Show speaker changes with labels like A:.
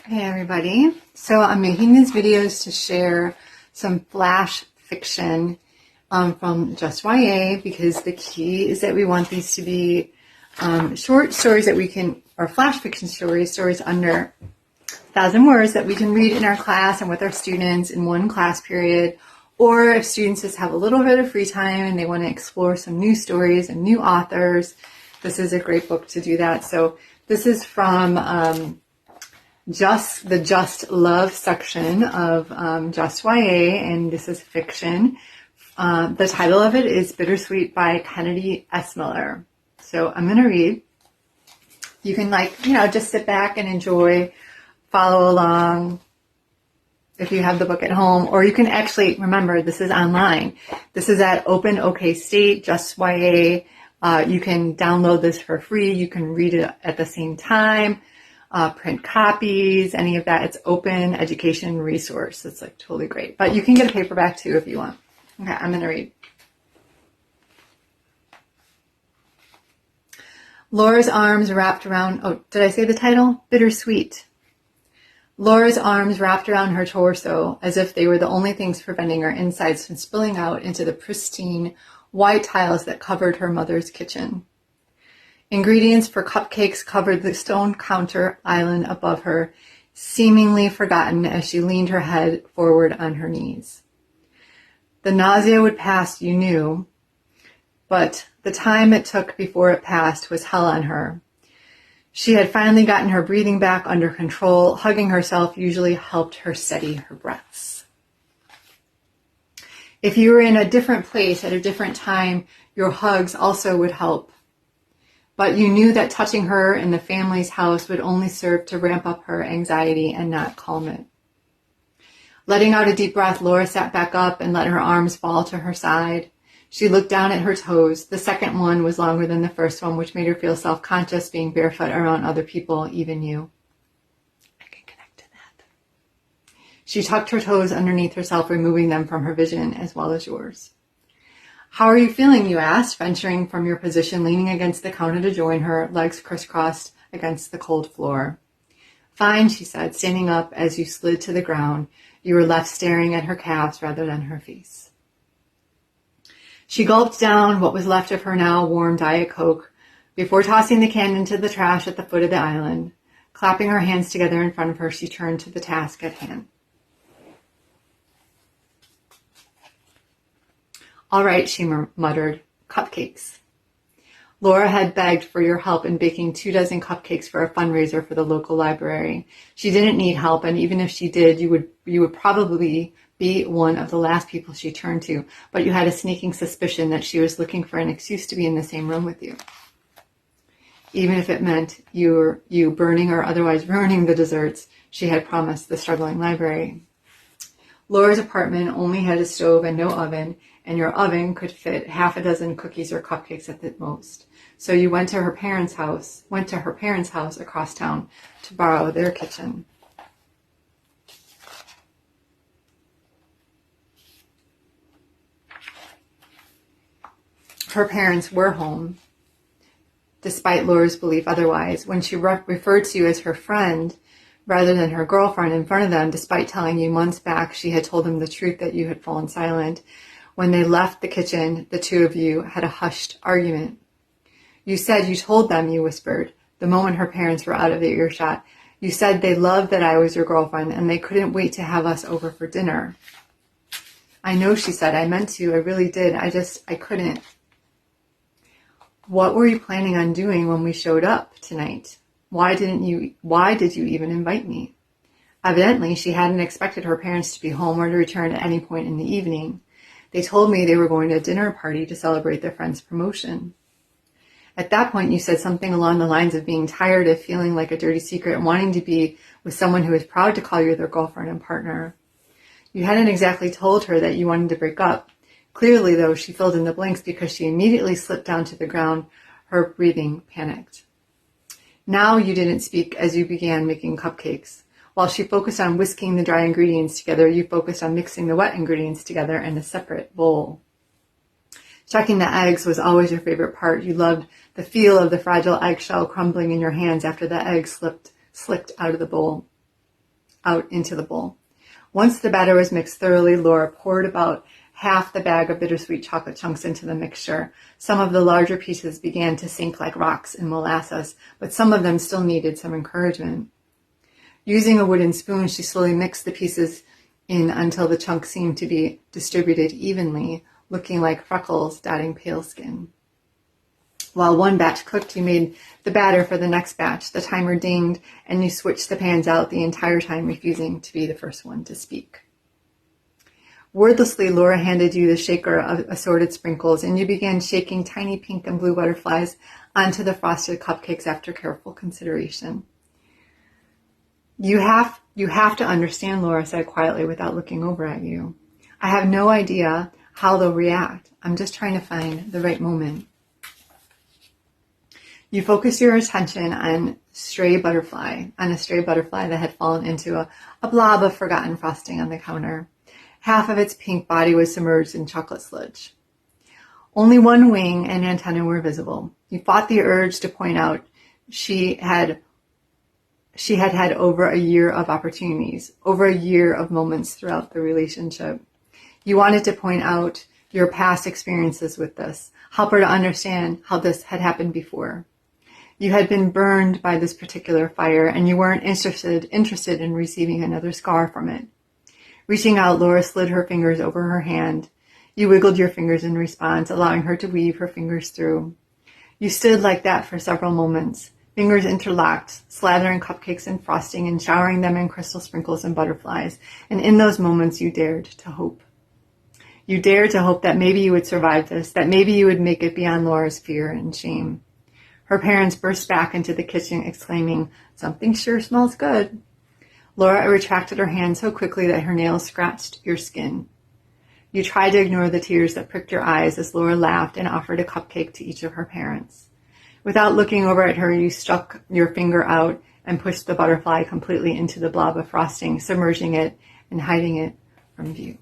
A: Hey everybody. So I'm making these videos to share some flash fiction from Just YA, because the key is that we want these to be short stories that we can, or flash fiction stories under 1,000 words that we can read in our class and with our students in one class period. Or if students just have a little bit of free time and they want to explore some new stories and new authors, this is a great book to do that. So this is from the Just Love section of Just YA, and this is fiction. The title of it is Bittersweet by Kennedy S. Miller. So I'm going to read. You can just sit back and enjoy, follow along if you have the book at home, or you can actually, remember, this is online. This is at Open OK State, Just YA. You can download this for free. You can read it at the same time. Print copies, any of that. It's open education resource. It's totally great. But you can get a paperback too if you want. Okay, I'm going to read. Laura's arms wrapped around, did I say the title? Bittersweet. Laura's arms wrapped around her torso as if they were the only things preventing her insides from spilling out into the pristine white tiles that covered her mother's kitchen. Ingredients for cupcakes covered the stone counter island above her, seemingly forgotten as she leaned her head forward on her knees. The nausea would pass, you knew, but the time it took before it passed was hell on her. She had finally gotten her breathing back under control. Hugging herself usually helped her steady her breaths. If you were in a different place at a different time, your hugs also would help. But you knew that touching her in the family's house would only serve to ramp up her anxiety and not calm it. Letting out a deep breath, Laura sat back up and let her arms fall to her side. She looked down at her toes. The second one was longer than the first one, which made her feel self-conscious being barefoot around other people, even you. I can connect to that. She tucked her toes underneath herself, removing them from her vision as well as yours. How are you feeling, you asked, venturing from your position, leaning against the counter to join her, legs crisscrossed against the cold floor. Fine, she said, standing up as you slid to the ground. You were left staring at her calves rather than her face. She gulped down what was left of her now warm Diet Coke before tossing the can into the trash at the foot of the island. Clapping her hands together in front of her, she turned to the task at hand. All right, she muttered, cupcakes. Laura had begged for your help in baking 24 cupcakes for a fundraiser for the local library. She didn't need help, and even if she did, you would probably be one of the last people she turned to, but you had a sneaking suspicion that she was looking for an excuse to be in the same room with you. Even if it meant you burning or otherwise ruining the desserts she had promised the struggling library. Laura's apartment only had a stove and no oven, and your oven could fit 6 cookies or cupcakes at the most. So you went to her parents' house across town to borrow their kitchen. Her parents were home, despite Laura's belief otherwise. When she referred to you as her friend rather than her girlfriend in front of them, despite telling you months back she had told them the truth that you had fallen silent, when they left the kitchen, the two of you had a hushed argument. You said you told them, you whispered, the moment her parents were out of the earshot. You said they loved that I was your girlfriend and they couldn't wait to have us over for dinner. I know, she said. I meant to. I really did. I couldn't. What were you planning on doing when we showed up tonight? Why did you even invite me? Evidently, she hadn't expected her parents to be home or to return at any point in the evening. They told me they were going to a dinner party to celebrate their friend's promotion. At that point, you said something along the lines of being tired of feeling like a dirty secret and wanting to be with someone who was proud to call you their girlfriend and partner. You hadn't exactly told her that you wanted to break up. Clearly, though, she filled in the blanks because she immediately slipped down to the ground, her breathing panicked. Now you didn't speak as you began making cupcakes. While she focused on whisking the dry ingredients together, you focused on mixing the wet ingredients together in a separate bowl. Checking the eggs was always your favorite part. You loved the feel of the fragile eggshell crumbling in your hands after the egg slipped out of the bowl. out into the bowl. Once the batter was mixed thoroughly, Laura poured about half the bag of bittersweet chocolate chunks into the mixture. Some of the larger pieces began to sink like rocks in molasses, but some of them still needed some encouragement. Using a wooden spoon, she slowly mixed the pieces in until the chunks seemed to be distributed evenly, looking like freckles dotting pale skin. While one batch cooked, you made the batter for the next batch. The timer dinged, and you switched the pans out the entire time, refusing to be the first one to speak. Wordlessly, Laura handed you the shaker of assorted sprinkles, and you began shaking tiny pink and blue butterflies onto the frosted cupcakes after careful consideration. You have to understand, Laura said quietly without looking over at you. I have no idea how they'll react. I'm just trying to find the right moment. You focused your attention on a stray butterfly that had fallen into a blob of forgotten frosting on the counter. Half of its pink body was submerged in chocolate sludge. Only one wing and antenna were visible. You fought the urge to point out she had had over a year of opportunities, over a year of moments throughout the relationship. You wanted to point out your past experiences with this, help her to understand how this had happened before. You had been burned by this particular fire, and you weren't interested in receiving another scar from it. Reaching out, Laura slid her fingers over her hand. You wiggled your fingers in response, allowing her to weave her fingers through. You stood like that for several moments, fingers interlocked, slathering cupcakes and frosting and showering them in crystal sprinkles and butterflies. And in those moments, you dared to hope. You dared to hope that maybe you would survive this, that maybe you would make it beyond Laura's fear and shame. Her parents burst back into the kitchen, exclaiming, "Something sure smells good." Laura retracted her hand so quickly that her nails scratched your skin. You tried to ignore the tears that pricked your eyes as Laura laughed and offered a cupcake to each of her parents. Without looking over at her, you stuck your finger out and pushed the butterfly completely into the blob of frosting, submerging it and hiding it from view.